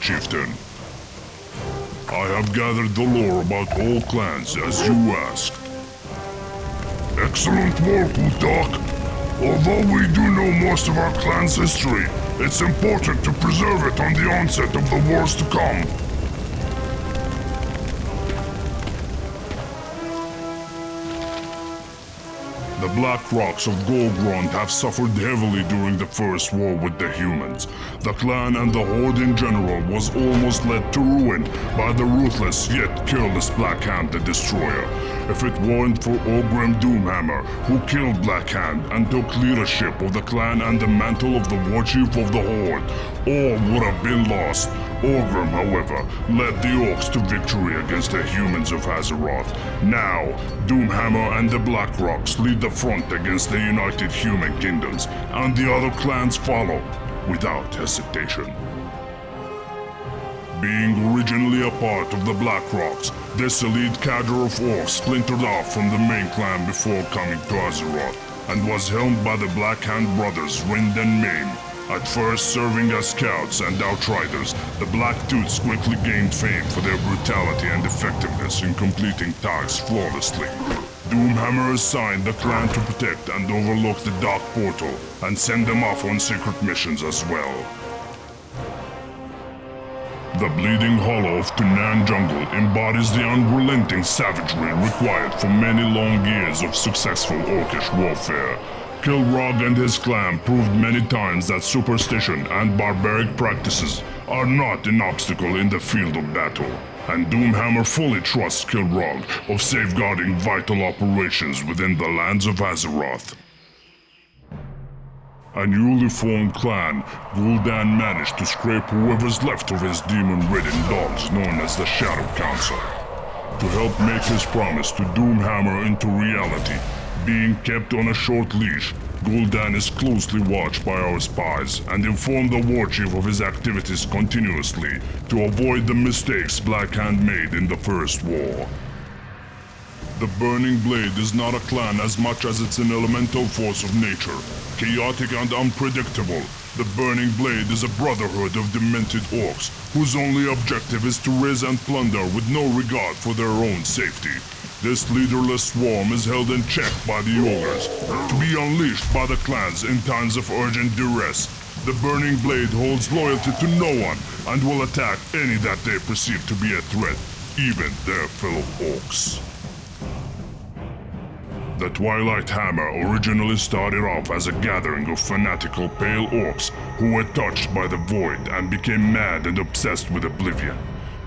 chieftain. I have gathered the lore about all clans as you asked. Excellent work, Utak. Although we do know most of our clan's history, it's important to preserve it on the onset of the wars to come. The Black Rocks of Golgrond have suffered heavily during the First War with the humans. The clan and the Horde in general was almost led to ruin by the ruthless yet careless Black Hand the Destroyer. If it weren't for Orgrim Doomhammer, who killed Black Hand and took leadership of the clan and the mantle of the Warchief of the Horde, all would have been lost. Orgrim, however, led the Orcs to victory against the humans of Azeroth. Now, Doomhammer and the Blackrocks lead the front against the united human kingdoms, and the other clans follow, without hesitation. Being originally a part of the Blackrocks, this elite cadre of Orcs splintered off from the main clan before coming to Azeroth, and was helmed by the Black Hand brothers Rind and Main. At first serving as scouts and outriders, the Black Tooths quickly gained fame for their brutality and effectiveness in completing tasks flawlessly. Doomhammer assigned the clan to protect and overlook the Dark Portal, and send them off on secret missions as well. The Bleeding Hollow of Tunan Jungle embodies the unrelenting savagery required for many long years of successful Orcish warfare. Kilrog and his clan proved many times that superstition and barbaric practices are not an obstacle in the field of battle, and Doomhammer fully trusts Kilrog of safeguarding vital operations within the lands of Azeroth. A newly formed clan, Gul'dan managed to scrape whoever's left of his demon-ridden dogs known as the Shadow Council. To help make his promise to Doomhammer into reality, being kept on a short leash, Gul'dan is closely watched by our spies and informed the Warchief of his activities continuously to avoid the mistakes Black Hand made in the First War. The Burning Blade is not a clan as much as it's an elemental force of nature. Chaotic and unpredictable, the Burning Blade is a brotherhood of demented orcs whose only objective is to raze and plunder with no regard for their own safety. This leaderless swarm is held in check by the ogres, to be unleashed by the clans in times of urgent duress. The Burning Blade holds loyalty to no one and will attack any that they perceive to be a threat, even their fellow orcs. The Twilight Hammer originally started off as a gathering of fanatical pale orcs who were touched by the void and became mad and obsessed with oblivion.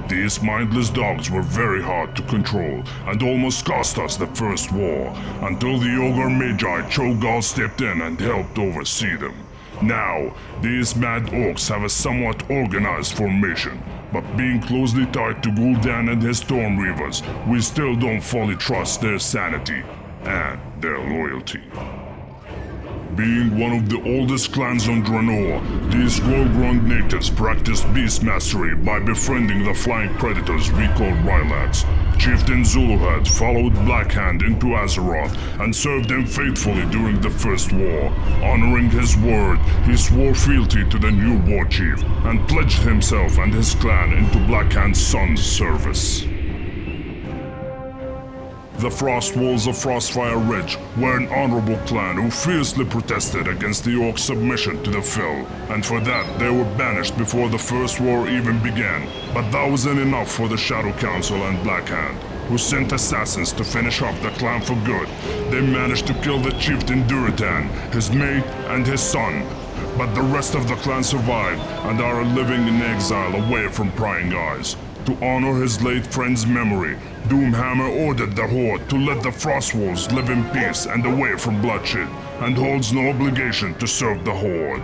These mindless dogs were very hard to control and almost cost us the First War, until the Ogre Magi Cho'Gall stepped in and helped oversee them. Now, these mad orcs have a somewhat organized formation, but being closely tied to Gul'dan and his Stormreavers, we still don't fully trust their sanity and their loyalty. Being one of the oldest clans on Draenor, these Golgrond natives practiced beast mastery by befriending the flying predators we call Rylax. Chieftain Zuluhat followed Black Hand into Azeroth and served him faithfully during the First War. Honoring his word, he swore fealty to the new war chief and pledged himself and his clan into Black Hand's son's service. The Frostwolves of Frostfire Ridge were an honorable clan who fiercely protested against the Orcs' submission to the Fel, and for that they were banished before the First War even began. But that wasn't enough for the Shadow Council and Black Hand, who sent assassins to finish off the clan for good. They managed to kill the chieftain Durotan, his mate, and his son. But the rest of the clan survived and are living in exile away from prying eyes. To honor his late friend's memory, Doomhammer ordered the Horde to let the Frostwolves live in peace and away from bloodshed, and holds no obligation to serve the Horde.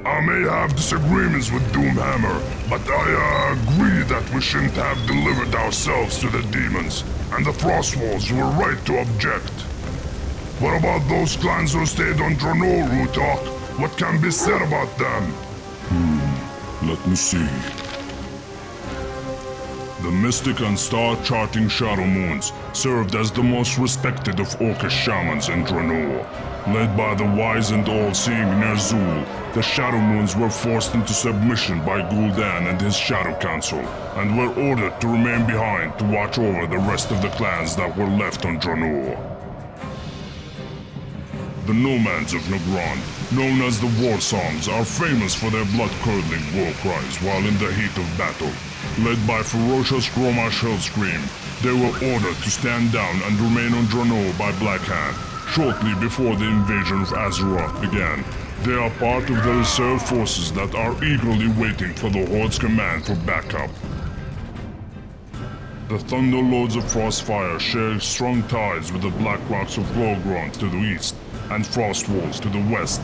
I may have disagreements with Doomhammer, but I agree that we shouldn't have delivered ourselves to the demons, and the Frostwolves were right to object. What about those clans who stayed on Draenor, Rutok? What can be said about them? Let me see. The mystic and star-charting Shadowmoons served as the most respected of Orcish shamans in Draenor. Led by the wise and all-seeing Ner'zhul, the Shadowmoons were forced into submission by Gul'dan and his Shadow Council, and were ordered to remain behind to watch over the rest of the clans that were left on Draenor. The nomads of Nagron, known as the Warsongs, are famous for their blood-curdling war cries while in the heat of battle. Led by ferocious Grommash Hellscream, they were ordered to stand down and remain on Draenor by Black Hand, shortly before the invasion of Azeroth began. They are part of the reserve forces that are eagerly waiting for the Horde's command for backup. The Thunderlords of Frostfire share strong ties with the Blackrocks of Glorgrond to the east, and Frostwolves to the west.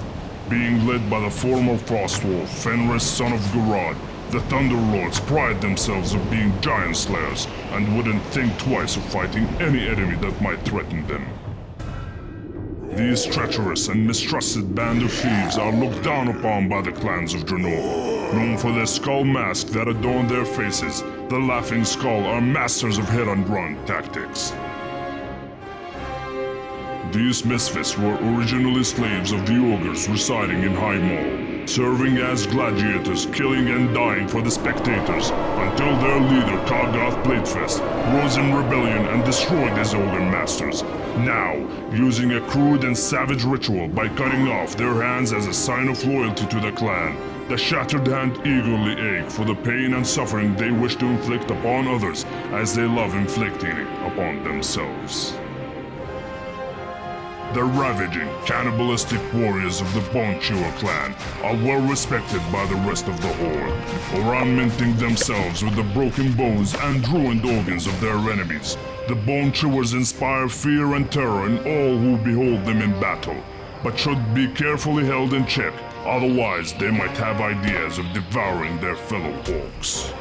Being led by the former Frostwolf, Fenris son of Garad, the Thunderlords pride themselves of being giant slayers, and wouldn't think twice of fighting any enemy that might threaten them. These treacherous and mistrusted band of thieves are looked down upon by the clans of Draenor. Known for their skull masks that adorn their faces, the Laughing Skall are masters of hit-and-run tactics. These misfits were originally slaves of the ogres residing in High Maul, serving as gladiators, killing and dying for the spectators, until their leader Kargoth Bladefest rose in rebellion and destroyed his ogre masters. Now, using a crude and savage ritual by cutting off their hands as a sign of loyalty to the clan, the shattered hand eagerly ache for the pain and suffering they wish to inflict upon others as they love inflicting it upon themselves. The ravaging, cannibalistic warriors of the Bonechewer Clan are well respected by the rest of the Horde, ornamenting themselves with the broken bones and ruined organs of their enemies. The Bonechewers inspire fear and terror in all who behold them in battle, but should be carefully held in check, otherwise they might have ideas of devouring their fellow orcs.